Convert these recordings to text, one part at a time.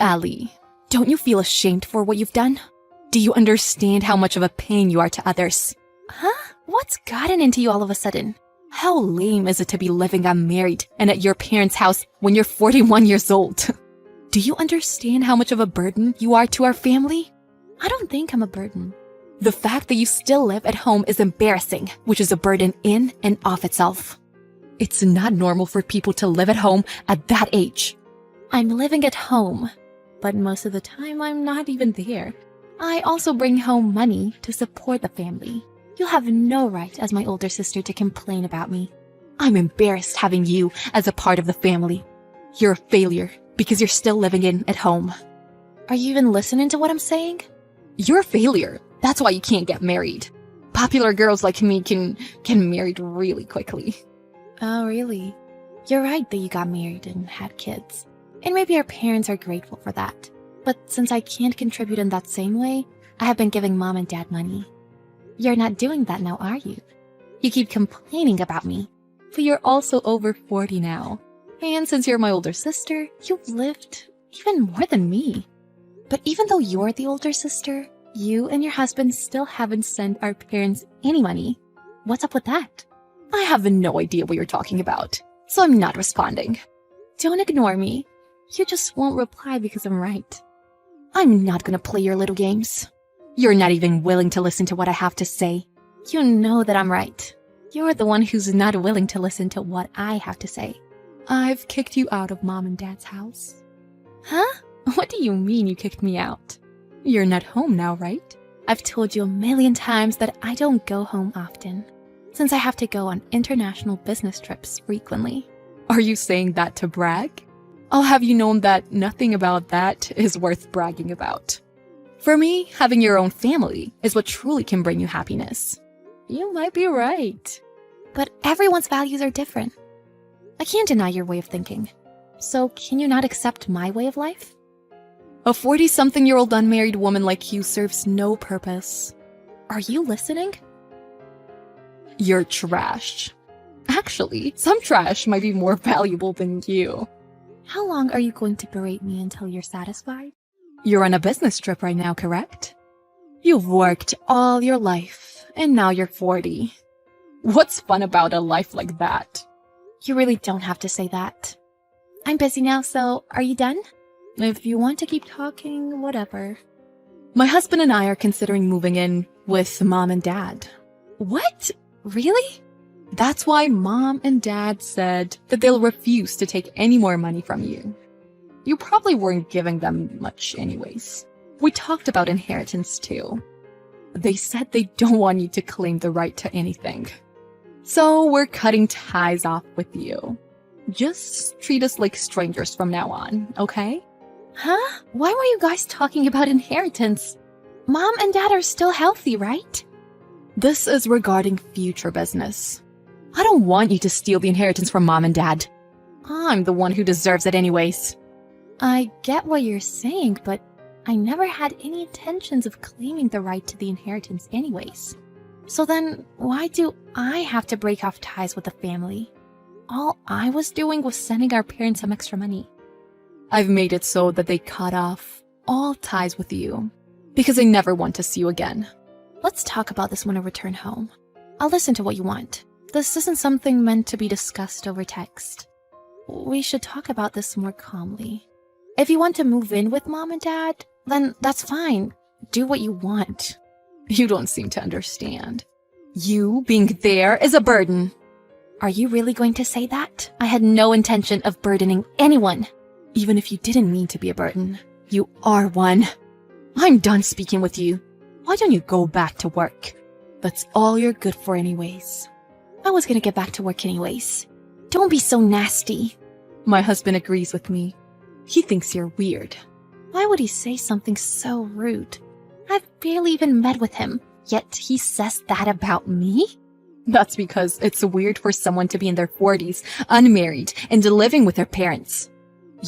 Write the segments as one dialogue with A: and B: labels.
A: Ali, don't you feel ashamed for what you've done? Do you understand how much of a pain you are to others? Huh? What's gotten into you all of a sudden? How lame is it to be living unmarried and at your parents' house when you're 41 years old? Do you understand how much of a burden you are to our family? I don't think I'm a burden. The fact that you still live at home is embarrassing, which is a burden in and of itself. It's not normal for people to live at home at that age. I'm living at home, but most of the time I'm not even there. I also bring home money to support the family. You have no right as my older sister to complain about me. I'm embarrassed having you as a part of the family. You're a failure because you're still living at home. Are you even listening to what I'm saying? You're a failure. That's why you can't get married. Popular girls like me can get married really quickly. Oh, really? You're right that you got married and had kids. And maybe our parents are grateful for that. But since I can't contribute in that same way, I have been giving mom and dad money. You're not doing that now, are you? You keep complaining about me, but you're also over 40 now. And since you're my older sister, you've lived even more than me. But even though you're the older sister, you and your husband still haven't sent our parents any money. What's up with that? I have no idea what you're talking about, so I'm not responding. Don't ignore me. You just won't reply because I'm right. I'm not gonna play your little games. You're not even willing to listen to what I have to say. You know that I'm right. You're the one who's not willing to listen to what I have to say. I've kicked you out of mom and dad's house. Huh? What do you mean you kicked me out? You're not home now, right? I've told you a million times that I don't go home often, since I have to go on international business trips frequently. Are you saying that to brag? I'll have you known that nothing about that is worth bragging about. For me, having your own family is what truly can bring you happiness. You might be right. But everyone's values are different. I can't deny your way of thinking. So can you not accept my way of life? A 40-something-year-old unmarried woman like you serves no purpose. Are you listening? You're trash. Actually, some trash might be more valuable than you. How long are you going to berate me until you're satisfied? You're on a business trip right now, correct? You've worked all your life, and now you're 40. What's fun about a life like that? You really don't have to say that. I'm busy now, so are you done? If you want to keep talking, whatever. My husband and I are considering moving in with mom and dad. What? Really? That's why mom and dad said that they'll refuse to take any more money from you. You probably weren't giving them much anyways. We talked about inheritance too. They said they don't want you to claim the right to anything. So we're cutting ties off with you. Just treat us like strangers from now on, okay? Huh? Why were you guys talking about inheritance? Mom and dad are still healthy, right? This is regarding future business. I don't want you to steal the inheritance from mom and dad. I'm the one who deserves it anyways. I get what you're saying, but I never had any intentions of claiming the right to the inheritance anyways. So then, why do I have to break off ties with the family? All I was doing was sending our parents some extra money. I've made it so that they cut off all ties with you, because I never want to see you again. Let's talk about this when I return home. I'll listen to what you want. This isn't something meant to be discussed over text. We should talk about this more calmly. If you want to move in with mom and dad, then that's fine. Do what you want. You don't seem to understand. You being there is a burden. Are you really going to say that? I had no intention of burdening anyone. Even if you didn't mean to be a burden, you are one. I'm done speaking with you. Why don't you go back to work? That's all you're good for anyways. I was gonna get back to work anyways. Don't be so nasty. My husband agrees with me. He thinks you're weird. Why would he say something so rude? I've barely even met with him, yet he says that about me? That's because it's weird for someone to be in their 40s, unmarried, and living with their parents.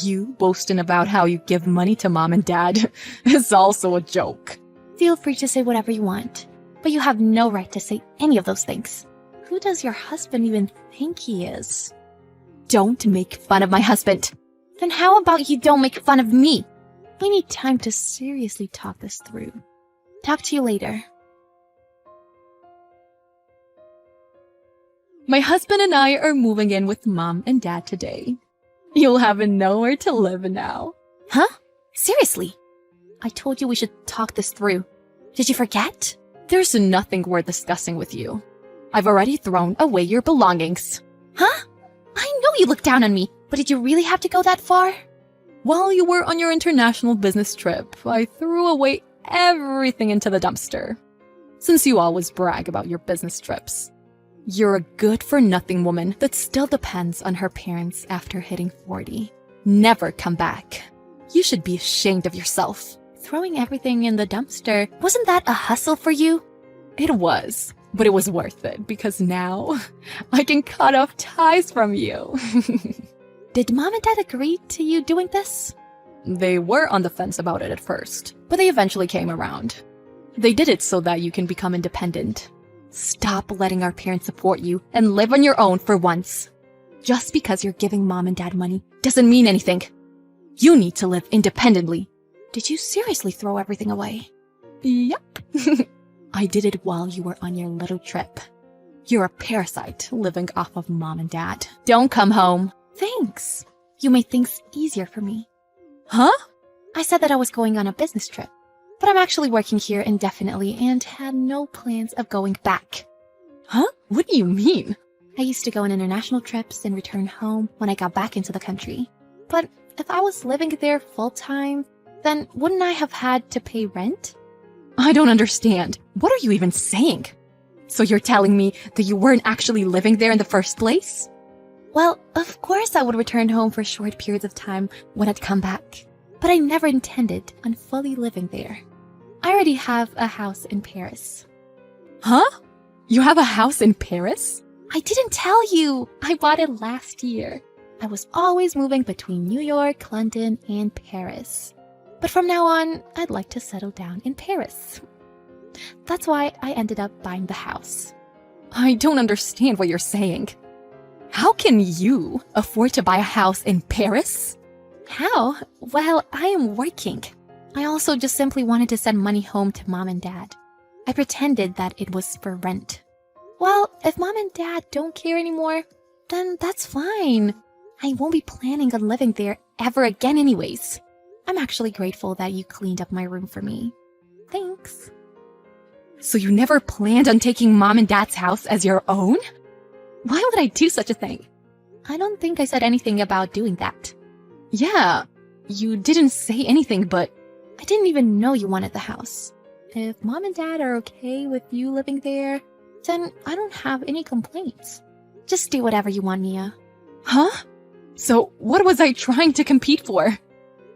A: You boasting about how you give money to mom and dad is also a joke. Feel free to say whatever you want, but you have no right to say any of those things. Who does your husband even think he is? Don't make fun of my husband. Then how about you don't make fun of me? We need time to seriously talk this through. Talk to you later. My husband and I are moving in with Mom and Dad today. You'll have nowhere to live now. Huh? Seriously? I told you we should talk this through. Did you forget? There's nothing worth discussing with you. I've already thrown away your belongings. Huh? I know you looked down on me, but did you really have to go that far? While you were on your international business trip, I threw away everything into the dumpster. Since you always brag about your business trips. You're a good-for-nothing woman that still depends on her parents after hitting 40. Never come back. You should be ashamed of yourself. Throwing everything in the dumpster, wasn't that a hustle for you? It was, but it was worth it because now I can cut off ties from you. Did Mom and Dad agree to you doing this? They were on the fence about it at first, but they eventually came around. They did it so that you can become independent. Stop letting our parents support you and live on your own for once. Just because you're giving Mom and Dad money doesn't mean anything. You need to live independently. Did you seriously throw everything away? Yep. I did it while you were on your little trip. You're a parasite living off of Mom and Dad. Don't come home. Thanks. You made things easier for me. Huh? I said that I was going on a business trip, but I'm actually working here indefinitely and had no plans of going back. Huh? What do you mean? I used to go on international trips and return home when I got back into the country. But if I was living there full-time, then wouldn't I have had to pay rent? I don't understand. What are you even saying? So you're telling me that you weren't actually living there in the first place? Well, of course I would return home for short periods of time when I'd come back. But I never intended on fully living there. I already have a house in Paris. Huh? You have a house in Paris? I didn't tell you. I bought it last year. I was always moving between New York, London, and Paris. But from now on, I'd like to settle down in Paris. That's why I ended up buying the house. I don't understand what you're saying. How can you afford to buy a house in Paris? How? Well, I am working. I also just simply wanted to send money home to Mom and Dad. I pretended that it was for rent. Well, if Mom and Dad don't care anymore, then that's fine. I won't be planning on living there ever again anyways. I'm actually grateful that you cleaned up my room for me. Thanks. So you never planned on taking Mom and Dad's house as your own? Why would I do such a thing? I don't think I said anything about doing that. Yeah, you didn't say anything, but I didn't even know you wanted the house. If Mom and Dad are okay with you living there, then I don't have any complaints. Just do whatever you want, Mia. Huh? So what was I trying to compete for?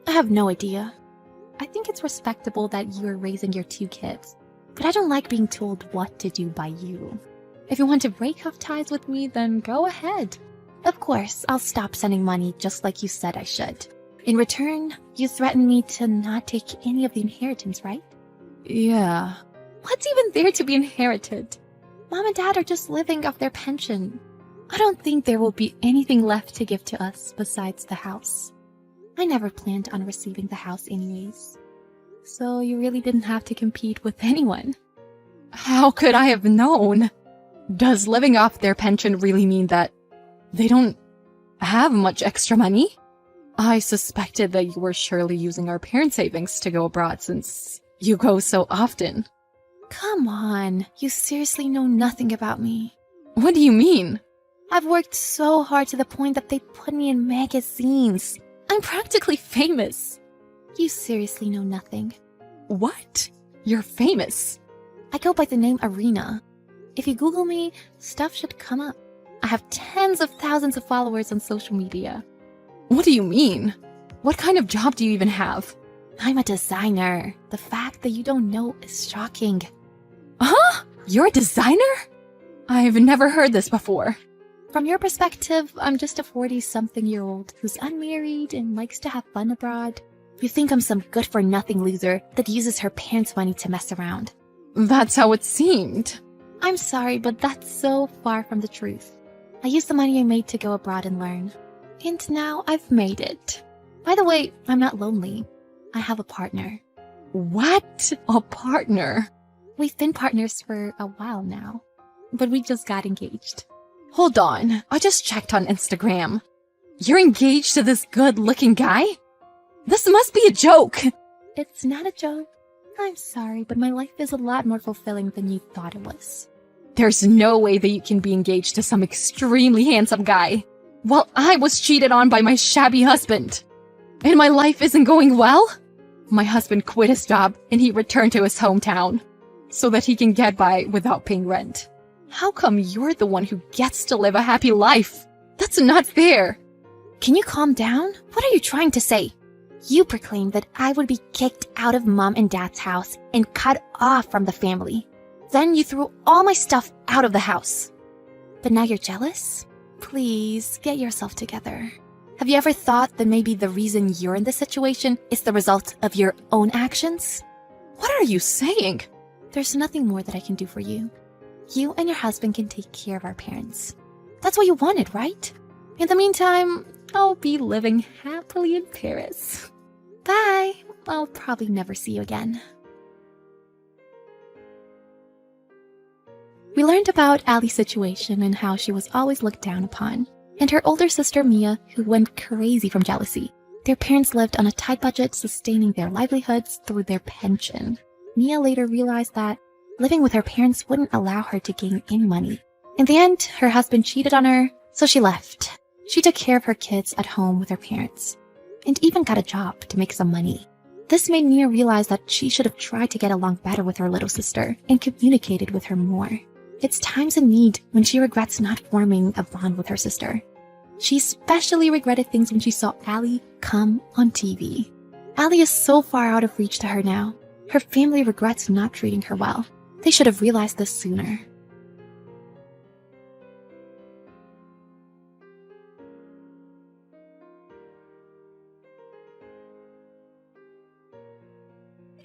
A: I have no idea. I think it's respectable that you are raising your 2 kids, but I don't like being told what to do by you. If you want to break off ties with me, then go ahead. Of course, I'll stop sending money just like you said I should. In return, you threatened me to not take any of the inheritance, right? Yeah. What's even there to be inherited? Mom and Dad are just living off their pension. I don't think there will be anything left to give to us besides the house. I never planned on receiving the house anyways. So you really didn't have to compete with anyone. How could I have known? Does living off their pension really mean that they don't have much extra money? I suspected that you were surely using our parents' savings to go abroad since you go so often. Come on, you seriously know nothing about me. What do you mean? I've worked so hard to the point that they put me in magazines. I'm practically famous. You seriously know nothing. What? You're famous? I go by the name Arena. If you Google me, stuff should come up. I have tens of thousands of followers on social media. What do you mean? What kind of job do you even have? I'm a designer. The fact that you don't know is shocking. Huh? You're a designer? I've never heard this before. From your perspective, I'm just a 40-something-year-old who's unmarried and likes to have fun abroad. You think I'm some good-for-nothing loser that uses her parents' money to mess around. That's how it seemed. I'm sorry, but that's so far from the truth. I used the money I made to go abroad and learn. And now I've made it. By the way, I'm not lonely. I have a partner.
B: What? A partner?
A: We've been partners for a while now, but we just got engaged.
B: Hold on, I just checked on Instagram. You're engaged to this good-looking guy? This must be a joke.
A: It's not a joke. I'm sorry, but my life is a lot more fulfilling than you thought it was.
B: There's no way that you can be engaged to some extremely handsome guy while I was cheated on by my shabby husband. And my life isn't going well? My husband quit his job and he returned to his hometown so that he can get by without paying rent. How come you're the one who gets to live a happy life? That's not fair.
A: Can you calm down? What are you trying to say? You proclaimed that I would be kicked out of Mom and Dad's house and cut off from the family. Then you threw all my stuff out of the house. But now you're jealous? Please, get yourself together. Have you ever thought that maybe the reason you're in this situation is the result of your own actions?
B: What are you saying?
A: There's nothing more that I can do for you. You and your husband can take care of our parents. That's what you wanted, right? In the meantime, I'll be living happily in Paris. Bye. I'll probably never see you again. We learned about Ali's situation and how she was always looked down upon, and her older sister Mia, who went crazy from jealousy. Their parents lived on a tight budget, sustaining their livelihoods through their pension. Mia later realized that living with her parents wouldn't allow her to gain any money. In the end, her husband cheated on her, so she left. She took care of her kids at home with her parents, and even got a job to make some money. This made Mia realize that she should have tried to get along better with her little sister and communicated with her more. It's times of need when she regrets not forming a bond with her sister. She especially regretted things when she saw Ali come on TV. Ali is so far out of reach to her now. Her family regrets not treating her well. They should have realized this sooner.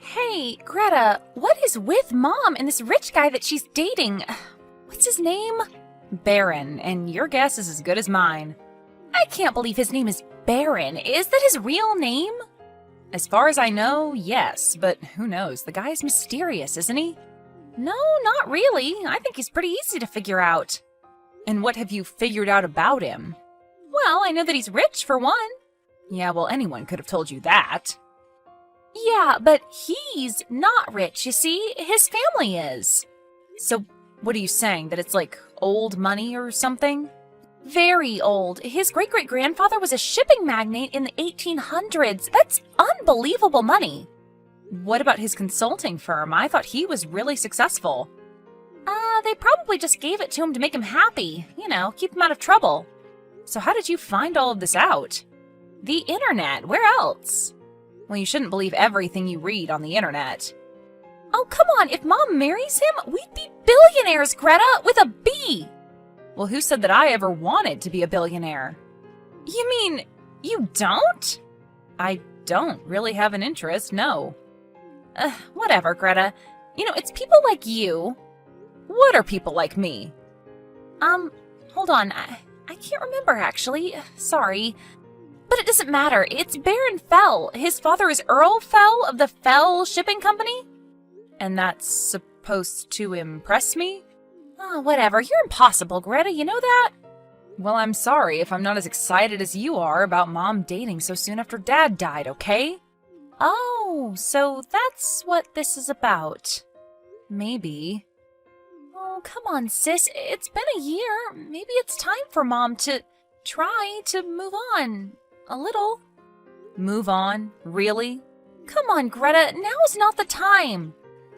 C: Hey, Greta, what is with Mom and this rich guy that she's dating? What's his name? Baron, and your guess is as good as mine. I can't believe his name is Baron. Is that his real name? As far as I know, yes, but who knows? The guy's mysterious, isn't he? No, not really. I think he's pretty easy to figure out. And what have you figured out about him? Well, I know that he's rich, for one. Yeah, well, anyone could have told you that. Yeah, but he's not rich, you see? His family is. So, what are you saying? That it's like old money or something? Very old. His great-great-grandfather was a shipping magnate in the 1800s. That's unbelievable money. What about his consulting firm? I thought he was really successful. They probably just gave it to him to make him happy. You know, keep him out of trouble. So how did you find all of this out? The internet. Where else? Well, you shouldn't believe everything you read on the internet. Oh, come on. If Mom marries him, we'd be billionaires, Greta, with a B. Well, who said that I ever wanted to be a billionaire? You mean, you don't? I don't really have an interest, no. Whatever, Greta. You know, it's people like you. What are people like me? Hold on. I can't remember, actually. Sorry. But it doesn't matter. It's Baron Fell. His father is Earl Fell of the Fell Shipping Company. And that's supposed to impress me? Oh, whatever. You're impossible, Greta. You know that? Well, I'm sorry if I'm not as excited as you are about Mom dating so soon after Dad died, okay? Oh, so that's what this is about. Maybe. Oh, come on, sis. It's been a year. Maybe it's time for Mom to try to move on. A little. Move on? Really? Come on, Greta. Now is not the time.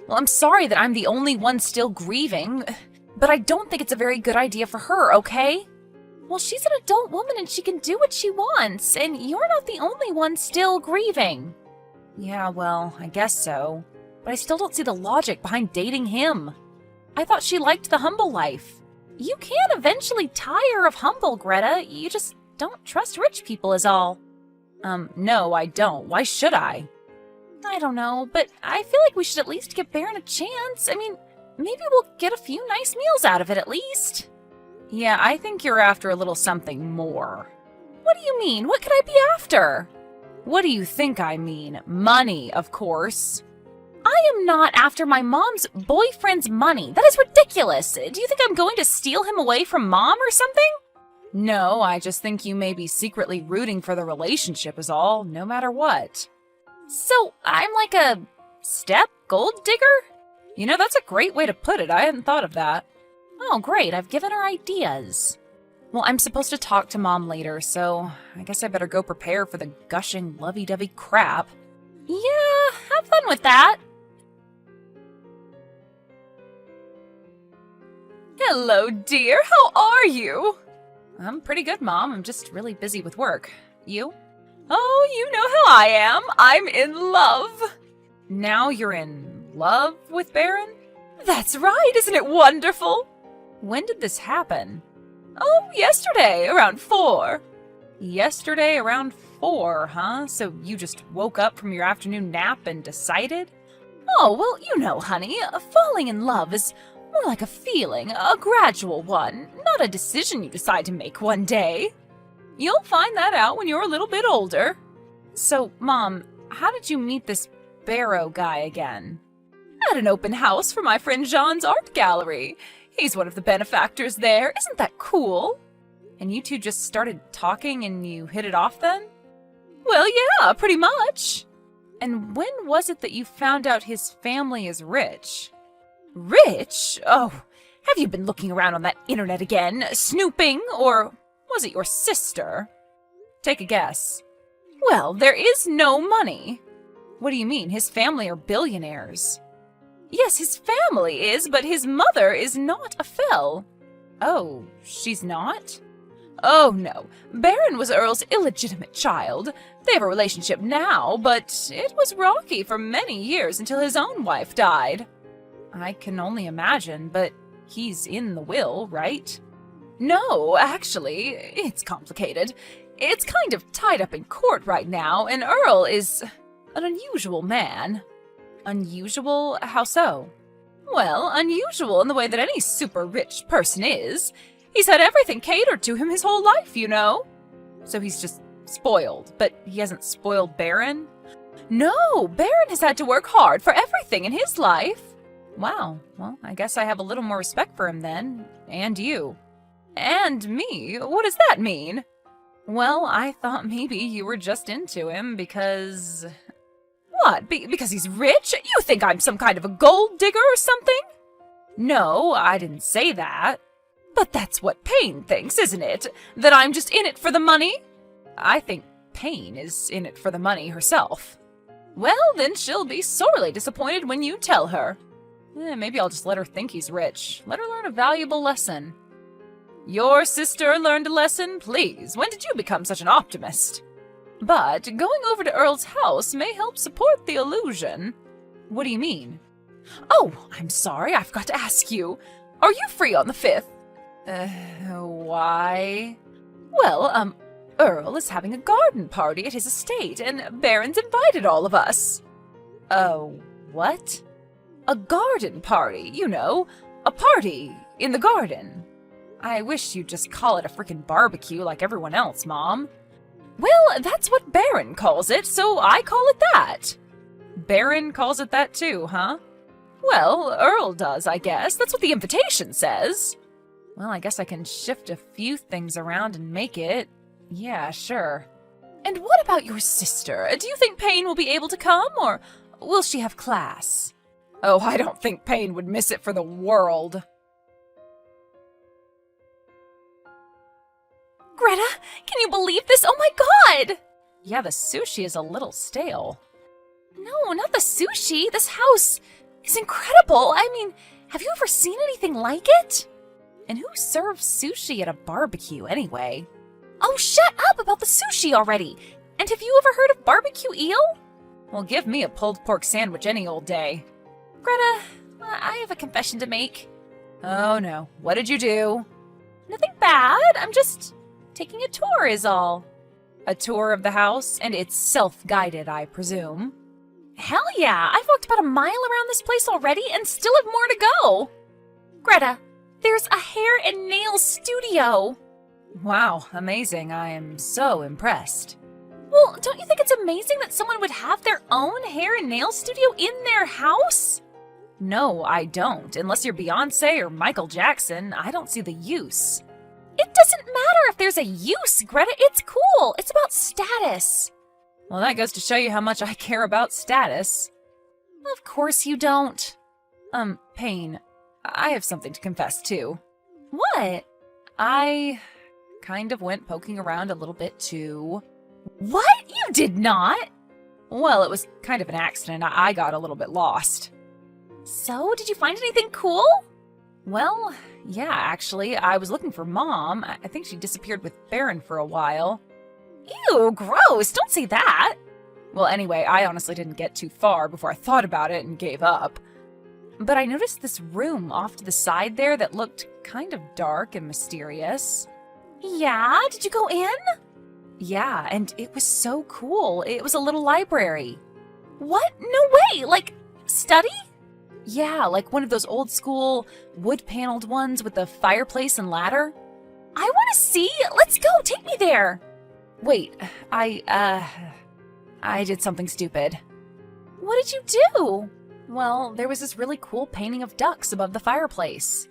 C: Well, I'm sorry that I'm the only one still grieving, but I don't think it's a very good idea for her, okay? Well, she's an adult woman and she can do what she wants, and you're not the only one still grieving. Yeah, well, I guess so. But I still don't see the logic behind dating him. I thought she liked the humble life. You can eventually tire of humble, Greta. You just don't trust rich people is all. No, I don't. Why should I? I don't know, but I feel like we should at least give Baron a chance. I mean, maybe we'll get a few nice meals out of it at least. Yeah, I think you're after a little something more. What do you mean? What could I be after? What do you think I mean? Money, of course. I am not after my mom's boyfriend's money. That is ridiculous. Do you think I'm going to steal him away from mom or something? No, I just think you may be secretly rooting for the relationship is all, no matter what. So, I'm like a step gold digger? You know, that's a great way to put it. I hadn't thought of that. Oh, great. I've given her ideas. Well, I'm supposed to talk to Mom later, so I guess I better go prepare for the gushing lovey-dovey crap. Yeah, have fun with that. Hello, dear. How are you? I'm pretty good, Mom. I'm just really busy with work. You? Oh, you know how I am. I'm in love. Now you're in love with Baron? That's right. Isn't it wonderful? When did this happen? Oh, yesterday, around 4. Yesterday, around 4, huh? So you just woke up from your afternoon nap and decided? Oh, well, you know, honey, falling in love is more like a feeling, a gradual one, not a decision you decide to make one day. You'll find that out when you're a little bit older. So, Mom, how did you meet this Barrow guy again? At an open house for my friend Jean's art gallery. He's one of the benefactors there. Isn't that cool? And you two just started talking and you hit it off then? Well, yeah, pretty much. And when was it that you found out his family is rich? Rich? Oh, have you been looking around on that internet again, snooping, or was it your sister? Take a guess. Well, there is no money. What do you mean? His family are billionaires. Yes, his family is, but his mother is not a fell. Oh, she's not? Oh, no. Baron was Earl's illegitimate child. They have a relationship now, but it was rocky for many years until his own wife died. I can only imagine, but he's in the will, right? No, actually, it's complicated. It's kind of tied up in court right now, and Earl is an unusual man. Unusual? How so? Well, unusual in the way that any super rich person is. He's had everything catered to him his whole life, you know. So he's just spoiled, but he hasn't spoiled Baron? No, Baron has had to work hard for everything in his life. Wow, well, I guess I have a little more respect for him then. And you. And me? What does that mean? Well, I thought maybe you were just into him because... What? Because he's rich? You think I'm some kind of a gold digger or something? No, I didn't say that. But that's what Payne thinks, isn't it? That I'm just in it for the money? I think Payne is in it for the money herself. Well, then she'll be sorely disappointed when you tell her. Maybe I'll just let her think he's rich. Let her learn a valuable lesson. Your sister learned a lesson? Please, when did you become such an optimist? But going over to Earl's house may help support the illusion. What do you mean? Oh, I'm sorry, I forgot to ask you. Are you free on the 5th? Why? Well, Earl is having a garden party at his estate, and Baron's invited all of us. Oh, what? A garden party, you know. A party in the garden. I wish you'd just call it a frickin' barbecue like everyone else, Mom. Well, that's what Baron calls it, so I call it that. Baron calls it that too, huh? Well, Earl does, I guess. That's what the invitation says. Well, I guess I can shift a few things around and make it. Yeah, sure. And what about your sister? Do you think Payne will be able to come, or will she have class? Oh, I don't think Payne would miss it for the world. Greta, can you believe this? Oh my god! Yeah, the sushi is a little stale. No, not the sushi. This house is incredible. I mean, have you ever seen anything like it? And who serves sushi at a barbecue anyway? Oh, shut up about the sushi already! And have you ever heard of barbecue eel? Well, give me a pulled pork sandwich any old day. Greta, I have a confession to make. Oh no, what did you do? Nothing bad, I'm just taking a tour is all. A tour of the house, and it's self-guided, I presume. Hell yeah, I've walked about a mile around this place already and still have more to go. Greta, there's a hair and nail studio. Wow, amazing, I am so impressed. Well, don't you think it's amazing that someone would have their own hair and nail studio in their house? No, I don't. Unless you're Beyonce or Michael Jackson, I don't see the use. It doesn't matter if there's a use, Greta. It's cool. It's about status. Well, that goes to show you how much I care about status. Of course you don't. Payne, I have something to confess too. What? I kind of went poking around a little bit too. What? You did not? Well, it was kind of an accident. I got a little bit lost. So, did you find anything cool? Well, yeah, actually, I was looking for Mom. I think she disappeared with Baron for a while. Ew, gross, don't say that. Well, anyway, I honestly didn't get too far before I thought about it and gave up. But I noticed this room off to the side there that looked kind of dark and mysterious. Yeah, did you go in? Yeah, and it was so cool. It was a little library. What? No way! Like, study? Yeah, like one of those old school wood-paneled ones with the fireplace and ladder. I want to see! Let's go! Take me there! Wait, I did something stupid. What did you do? Well, there was this really cool painting of ducks above the fireplace.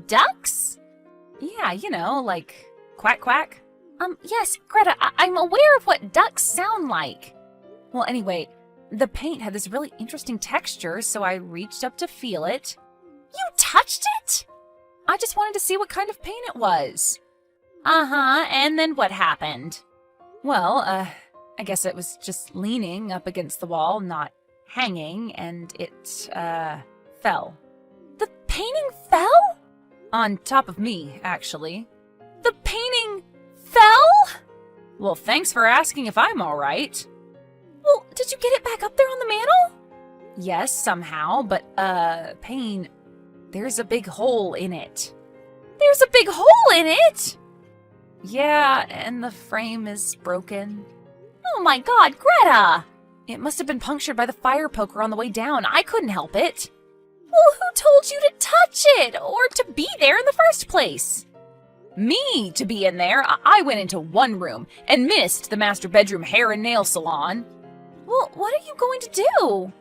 C: Ducks? Yeah, you know, like quack quack. Yes, Greta, I'm aware of what ducks sound like. Well, anyway, the paint had this really interesting texture, so I reached up to feel it. You touched it? I just wanted to see what kind of paint it was. Uh-huh, and then what happened? Well, I guess it was just leaning up against the wall, not hanging, and it, fell. The painting fell? On top of me, actually. The painting fell? Well, thanks for asking if I'm all right. Well, did you get it back up there on the mantle? Yes, somehow, but, Payne, there's a big hole in it. There's a big hole in it? Yeah, and the frame is broken. Oh my god, Greta! It must have been punctured by the fire poker on the way down. I couldn't help it. Well, who told you to touch it, or to be there in the first place? Me to be in there? I went into one room and missed the master bedroom hair and nail salon. Well, what are you going to do?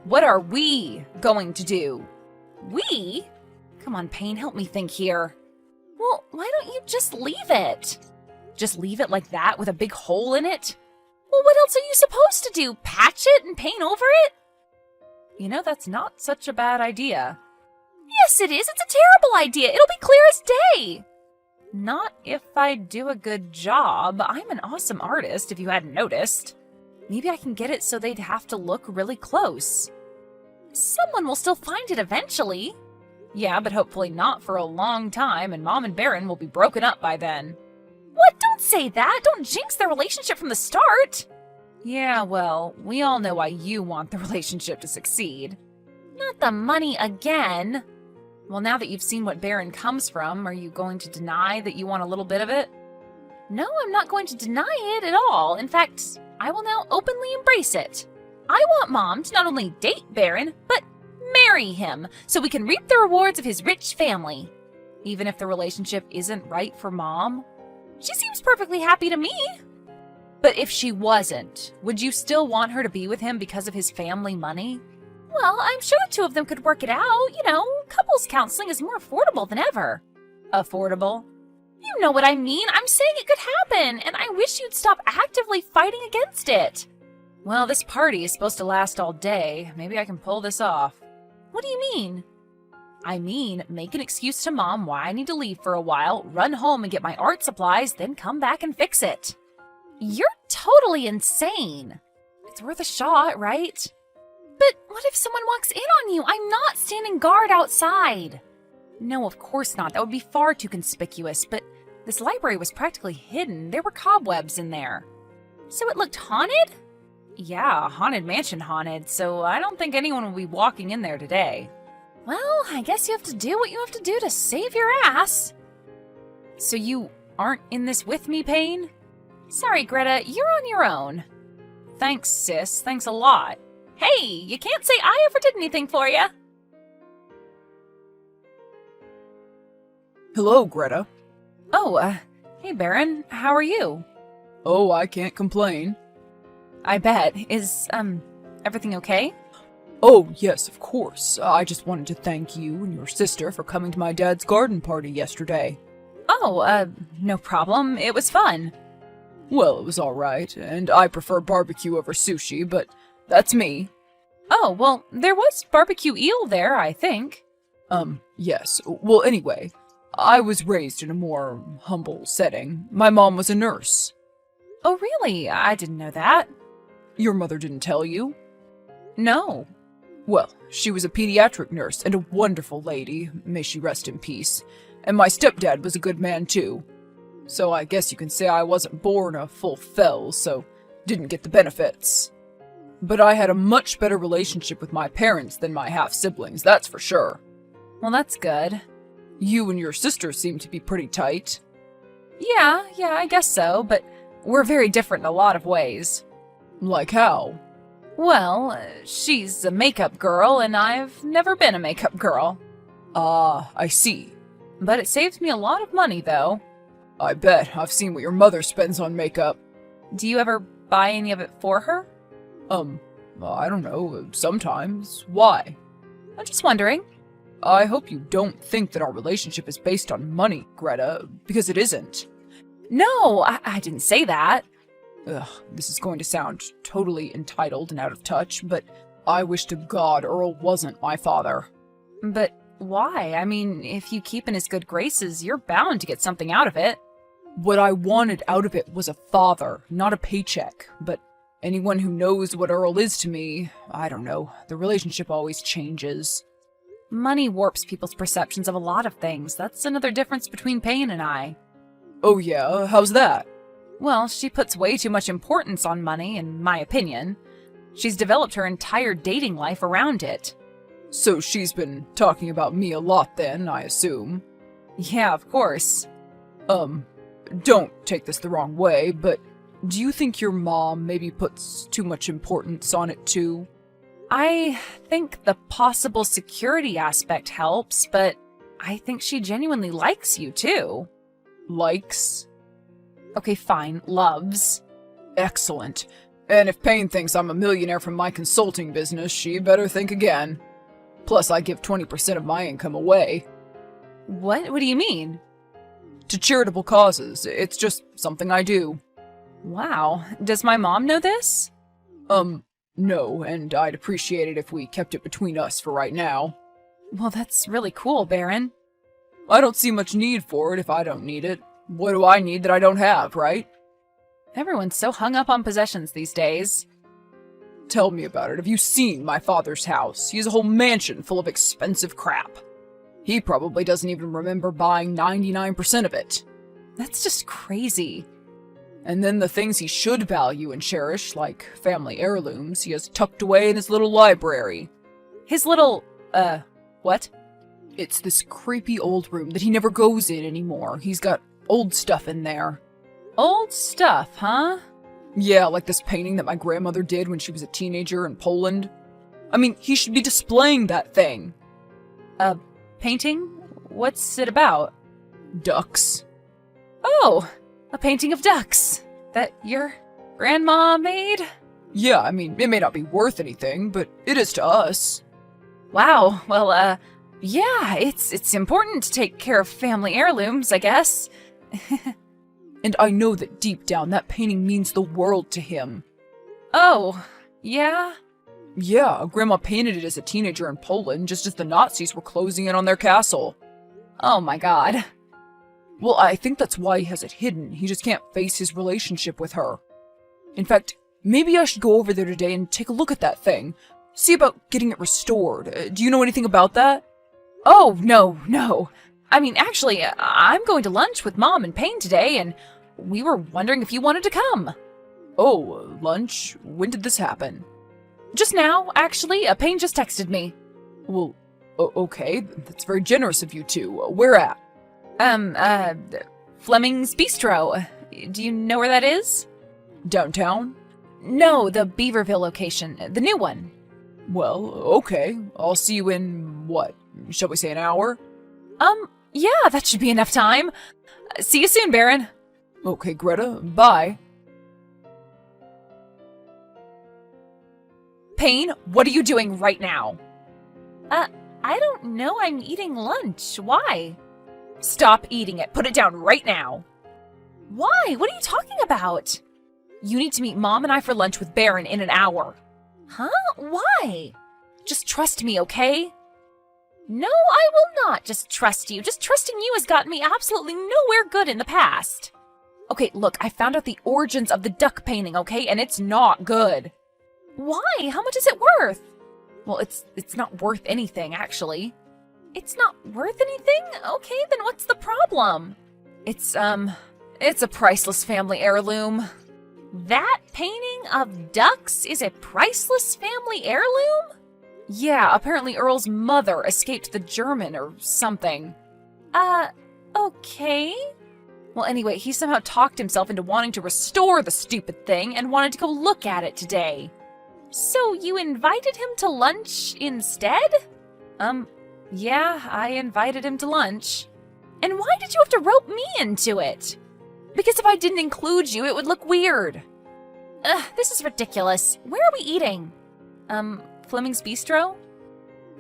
C: What are we going to do? We? Come on, Payne, help me think here. Well, why don't you just leave it? Just leave it like that with a big hole in it? Well, what else are you supposed to do? Patch it and paint over it? You know, that's not such a bad idea. Yes, it is. It's a terrible idea. It'll be clear as day. Not if I do a good job. I'm an awesome artist, if you hadn't noticed. Maybe I can get it so they'd have to look really close. Someone will still find it eventually. Yeah, but hopefully not for a long time, and Mom and Baron will be broken up by then. What? Don't say that! Don't jinx their relationship from the start! Yeah, well, we all know why you want the relationship to succeed. Not the money again! Well, now that you've seen what Baron comes from, are you going to deny that you want a little bit of it? No, I'm not going to deny it at all. In fact, I will now openly embrace it. I want Mom to not only date Baron, but marry him, so we can reap the rewards of his rich family. Even if the relationship isn't right for Mom. She seems perfectly happy to me. But if she wasn't, would you still want her to be with him because of his family money? Well, I'm sure the two of them could work it out. You know, couples counseling is more affordable than ever. Affordable? You know what I mean. I'm saying it could happen, and I wish you'd stop actively fighting against it. Well, this party is supposed to last all day. Maybe I can pull this off. What do you mean? I mean, make an excuse to Mom why I need to leave for a while, run home and get my art supplies, then come back and fix it. You're totally insane. It's worth a shot, right? But what if someone walks in on you? I'm not standing guard outside. No, of course not. That would be far too conspicuous, but this library was practically hidden. There were cobwebs in there. So it looked haunted? Yeah, haunted mansion haunted, so I don't think anyone will be walking in there today. Well, I guess you have to do what you have to do to save your ass. So you aren't in this with me, Payne? Sorry, Greta, you're on your own. Thanks, sis. Thanks a lot. Hey, you can't say I ever did anything for you.
D: Hello, Greta.
C: Oh, hey, Baron. How are you?
D: Oh, I can't complain.
C: I bet. Is, everything okay?
D: Oh, yes, of course. I just wanted to thank you and your sister for coming to my dad's garden party yesterday.
C: Oh, no problem. It was fun.
D: Well, it was alright, and I prefer barbecue over sushi, but that's me.
C: Oh, well, there was barbecue eel there, I think.
D: Yes. Well, anyway, I was raised in a more humble setting. My mom was a nurse.
C: Oh, really? I didn't know that.
D: Your mother didn't tell you?
C: No.
D: Well, she was a pediatric nurse and a wonderful lady, may she rest in peace. And my stepdad was a good man, too. So I guess you can say I wasn't born a full fell, so didn't get the benefits. But I had a much better relationship with my parents than my half-siblings, that's for sure.
C: Well, that's good.
D: You and your sister seem to be pretty tight.
C: Yeah, I guess so, but we're very different in a lot of ways.
D: Like how?
C: Well, she's a makeup girl, and I've never been a makeup girl.
D: Ah, I see.
C: But it saves me a lot of money, though.
D: I bet. I've seen what your mother spends on makeup.
C: Do you ever buy any of it for her?
D: I don't know. Sometimes. Why?
C: I'm just wondering.
D: I hope you don't think that our relationship is based on money, Greta, because it isn't.
C: No, I didn't say that.
D: Ugh, this is going to sound totally entitled and out of touch, but I wish to God Earl wasn't my father.
C: But why? I mean, if you keep in his good graces, you're bound to get something out of it.
D: What I wanted out of it was a father, not a paycheck. But anyone who knows what Earl is to me, I don't know, the relationship always changes.
C: Money warps people's perceptions of a lot of things. That's another difference between Payne and I.
D: Oh yeah? How's that?
C: Well, she puts way too much importance on money, in my opinion. She's developed her entire dating life around it.
D: So she's been talking about me a lot then, I assume.
C: Yeah, of course.
D: Don't take this the wrong way, but do you think your mom maybe puts too much importance on it too?
C: I think the possible security aspect helps, but I think she genuinely likes you too.
D: Likes?
C: Okay, fine, loves.
D: Excellent. And if Payne thinks I'm a millionaire from my consulting business, she better think again. Plus, I give 20% of my income away.
C: What do you mean?
D: To charitable causes. It's just something I do.
C: Wow, does my mom know this?
D: No, and I'd appreciate it if we kept it between us for right now.
C: Well, that's really cool, Baron.
D: I don't see much need for it if I don't need it. What do I need that I don't have, right?
C: Everyone's so hung up on possessions these days.
D: Tell me about it. Have you seen my father's house? He has a whole mansion full of expensive crap. He probably doesn't even remember buying 99% of it.
C: That's just crazy.
D: And then the things he should value and cherish, like family heirlooms, he has tucked away in his little library.
C: His little, what?
D: It's this creepy old room that he never goes in anymore. He's got old stuff in there.
C: Old stuff, huh?
D: Yeah, like this painting that my grandmother did when she was a teenager in Poland. I mean, he should be displaying that thing.
C: A painting? What's it about?
D: Ducks.
C: Oh, a painting of ducks that your grandma made?
D: Yeah, I mean, it may not be worth anything, but it is to us.
C: Wow, well, yeah, it's important to take care of family heirlooms, I guess.
D: And I know that deep down that painting means the world to him.
C: Oh, yeah?
D: Yeah, Grandma painted it as a teenager in Poland just as the Nazis were closing in on their castle.
C: Oh my god.
D: Well, I think that's why he has it hidden. He just can't face his relationship with her. In fact, maybe I should go over there today and take a look at that thing. See about getting it restored. Do you know anything about that?
C: Oh, no. I mean, actually, I'm going to lunch with Mom and Payne today, and we were wondering if you wanted to come.
D: Oh, lunch? When did this happen?
C: Just now, actually. Payne just texted me.
D: Well, okay. That's very generous of you two. Where at?
C: Fleming's Bistro. Do you know where that is?
D: Downtown?
C: No, the Beaverville location. The new one.
D: Well, okay. I'll see you in, what, shall we say an hour?
C: Yeah, that should be enough time. See you soon, Baron.
D: Okay, Greta, bye.
C: Payne, what are you doing right now? I don't know. I'm eating lunch. Why? Stop eating it. Put it down right now. Why? What are you talking about? You need to meet Mom and I for lunch with Baron in an hour. Huh? Why? Just trust me, okay? No, I will not just trust you. Just trusting you has gotten me absolutely nowhere good in the past. Okay, look, I found out the origins of the duck painting, okay? And it's not good. Why? How much is it worth? Well, it's not worth anything, actually. It's not worth anything? Okay, then what's the problem? It's a priceless family heirloom. That painting of ducks is a priceless family heirloom? Yeah, apparently Earl's mother escaped the German or something. Okay. Well, anyway, he somehow talked himself into wanting to restore the stupid thing and wanted to go look at it today. So you invited him to lunch instead? Yeah, I invited him to lunch. And why did you have to rope me into it? Because if I didn't include you, it would look weird. This is ridiculous. Where are we eating? Fleming's Bistro?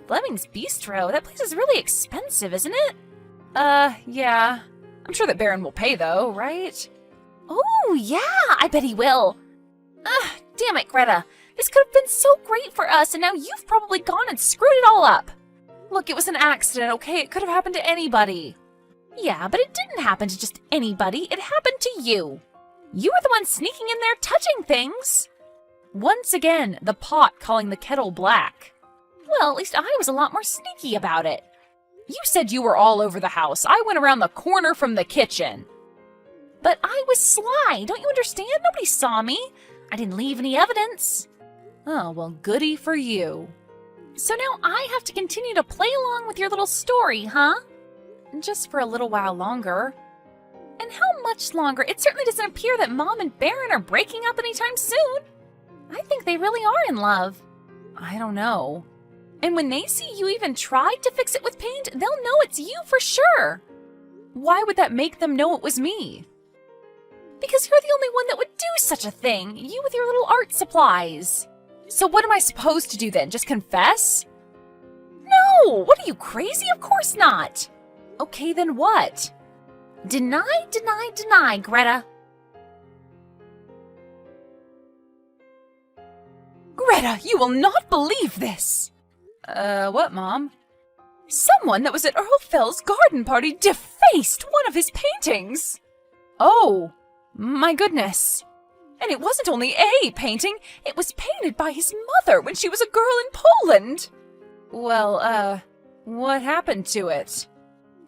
C: Fleming's Bistro? That place is really expensive, isn't it? Yeah. I'm sure that Baron will pay, though, right? Oh, yeah, I bet he will. Damn it, Greta. This could have been so great for us, and now you've probably gone and screwed it all up. Look, it was an accident, okay? It could have happened to anybody. Yeah, but it didn't happen to just anybody. It happened to you. You were the one sneaking in there touching things. Once again, the pot calling the kettle black. Well, at least I was a lot more sneaky about it. You said you were all over the house. I went around the corner from the kitchen. But I was sly. Don't you understand? Nobody saw me. I didn't leave any evidence. Oh, well, goody for you. So now I have to continue to play along with your little story, huh? Just for a little while longer. And how much longer? It certainly doesn't appear that Mom and Baron are breaking up anytime soon. I think they really are in love. I don't know. And when they see you even tried to fix it with paint, they'll know it's you for sure. Why would that make them know it was me? Because you're the only one that would do such a thing. You with your little art supplies. So what am I supposed to do then? Just confess? No! What are you, crazy? Of course not. Okay, then what? Deny, deny, deny, Greta. Greta, you will not believe this! What, Mom? Someone that was at Earl Fell's garden party defaced one of his paintings! Oh, my goodness. And it wasn't only a painting, it was painted by his mother when she was a girl in Poland! Well, what happened to it?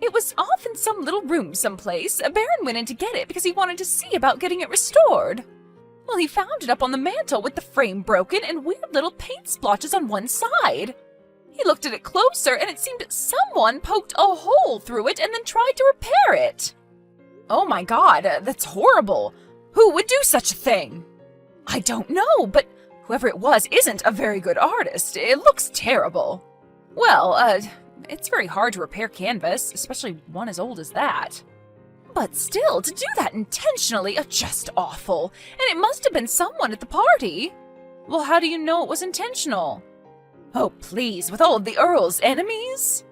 C: It was off in some little room someplace. Baron went in to get it because he wanted to see about getting it restored. Well, he found it up on the mantel with the frame broken and weird little paint splotches on one side. He looked at it closer and it seemed someone poked a hole through it and then tried to repair it. Oh my God, that's horrible. Who would do such a thing? I don't know, but whoever it was isn't a very good artist. It looks terrible. Well, it's very hard to repair canvas, especially one as old as that. But still, to do that intentionally, just awful. And it must have been someone at the party. Well, how do you know it was intentional? Oh, please, with all of the Earl's enemies?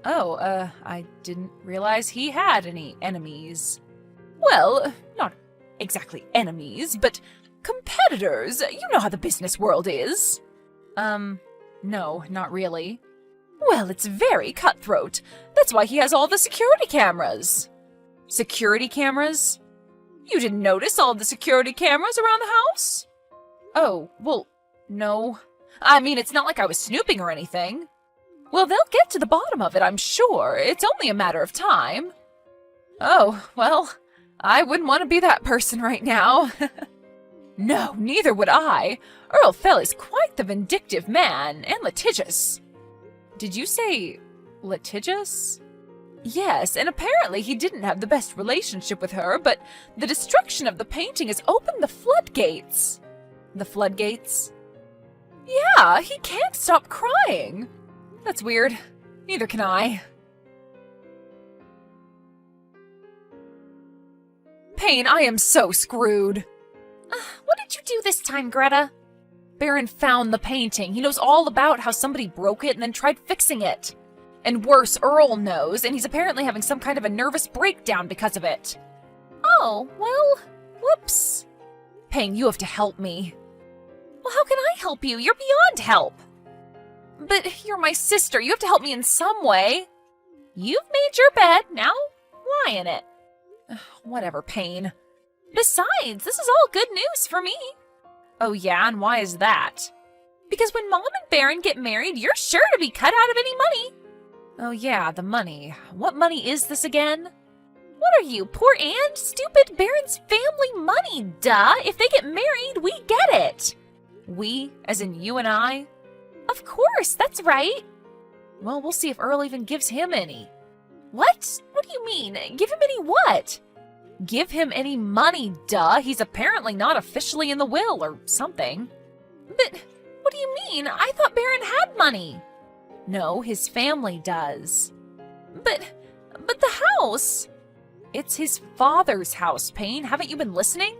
C: Oh, I didn't realize he had any enemies. Well, not exactly enemies, but competitors. You know how the business world is. No, not really. Well, it's very cutthroat. That's why he has all the security cameras. Security cameras? You didn't notice all the security cameras around the house? Oh, well, no. I mean, it's not like I was snooping or anything. Well, they'll get to the bottom of it, I'm sure. It's only a matter of time. Oh, well, I wouldn't want to be that person right now. No, neither would I. Earl Fell is quite the vindictive man, and litigious. Did you say litigious? Yes, and apparently he didn't have the best relationship with her, but the destruction of the painting has opened the floodgates. The floodgates? Yeah, he can't stop crying. That's weird. Neither can I. Payne, I am so screwed. What did you do this time, Greta? Baron found the painting. He knows all about how somebody broke it and then tried fixing it. And worse, Earl knows, and he's apparently having some kind of a nervous breakdown because of it. Oh, well, whoops. Payne, you have to help me. Well, how can I help you? You're beyond help. But you're my sister. You have to help me in some way. You've made your bed. Now lie in it. Whatever, Payne. Besides, this is all good news for me. Oh yeah, and why is that? Because when Mom and Baron get married, you're sure to be cut out of any money. Oh yeah, the money. What money is this again? What are you, poor and stupid? Baron's family money, duh. If they get married, we get it. We, as in you and I? Of course, that's right. Well, we'll see if Earl even gives him any. What? What do you mean? Give him any what? Give him any money, duh. He's apparently not officially in the will or something. But what do you mean? I thought Baron had money. No, his family does. But the house. It's his father's house, Payne. Haven't you been listening?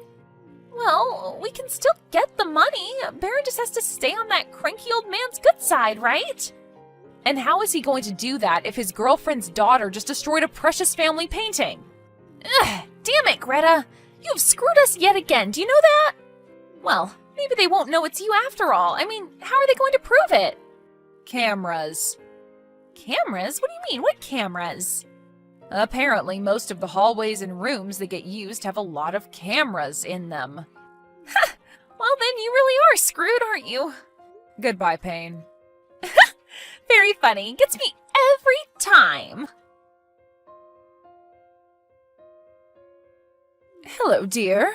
C: Well, we can still get the money. Baron just has to stay on that cranky old man's good side, right? And how is he going to do that if his girlfriend's daughter just destroyed a precious family painting? Ugh, damn it, Greta. You've screwed us yet again. Do you know that? Well, maybe they won't know it's you after all. I mean, how are they going to prove it? Cameras. Cameras? What do you mean? What cameras? Apparently, most of the hallways and rooms that get used have a lot of cameras in them. Ha! Well, then you really are screwed, aren't you? Goodbye, Payne. Very funny. Gets me every time. Hello, dear.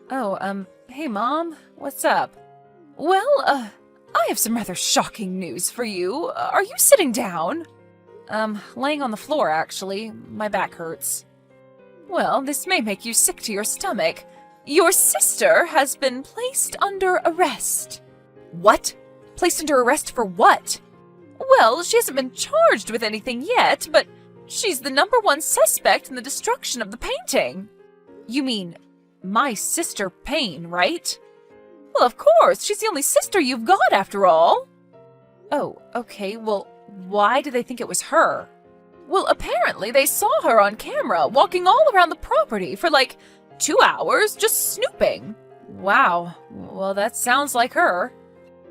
C: Oh, hey, Mom. What's up? Well, I have some rather shocking news for you. Are you sitting down? Laying on the floor, actually. My back hurts. Well, this may make you sick to your stomach. Your sister has been placed under arrest. What? Placed under arrest for what? Well, she hasn't been charged with anything yet, but she's the #1 suspect in the destruction of the painting. You mean my sister Payne, right? Well, of course. She's the only sister you've got, after all. Oh, okay. Well, why do they think it was her? Well, apparently they saw her on camera walking all around the property for like 2 hours just snooping. Wow. Well, that sounds like her.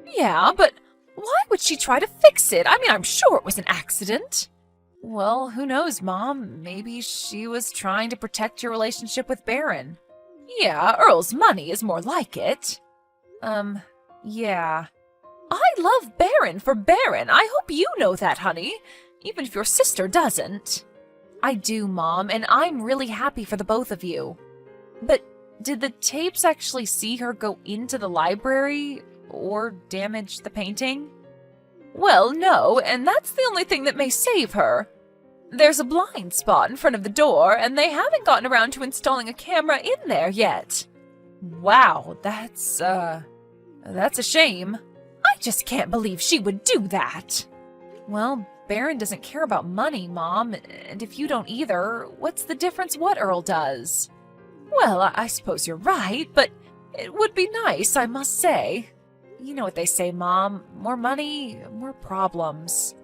C: Yeah, but why would she try to fix it? I mean, I'm sure it was an accident. Well, who knows, Mom? Maybe she was trying to protect your relationship with Baron. Yeah, Earl's money is more like it. Yeah. I love Baron for Baron. I hope you know that, honey, even if your sister doesn't. I do, Mom, and I'm really happy for the both of you. But did the tapes actually see her go into the library or damage the painting? Well, no, and that's the only thing that may save her. There's a blind spot in front of the door, and they haven't gotten around to installing a camera in there yet. Wow, that's a shame. I just can't believe she would do that. Well, Baron doesn't care about money, Mom, and if you don't either, what's the difference what Earl does? Well, I suppose you're right, but it would be nice, I must say. You know what they say, Mom. More money, more problems.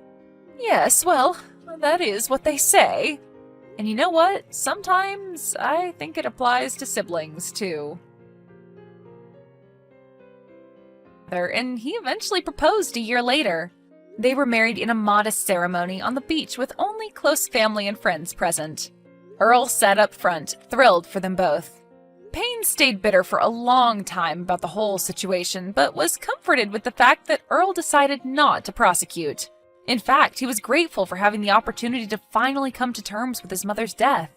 C: Yes, well, that is what they say. And you know what? Sometimes I think it applies to siblings, too. And he eventually proposed a year later. They were married in a modest ceremony on the beach with only close family and friends present. Earl sat up front, thrilled for them both. Payne stayed bitter for a long time about the whole situation, but was comforted with the fact that Earl decided not to prosecute. In fact, he was grateful for having the opportunity to finally come to terms with his mother's death.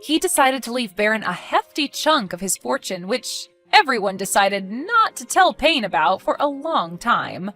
C: He decided to leave Baron a hefty chunk of his fortune, which everyone decided not to tell Payne about for a long time.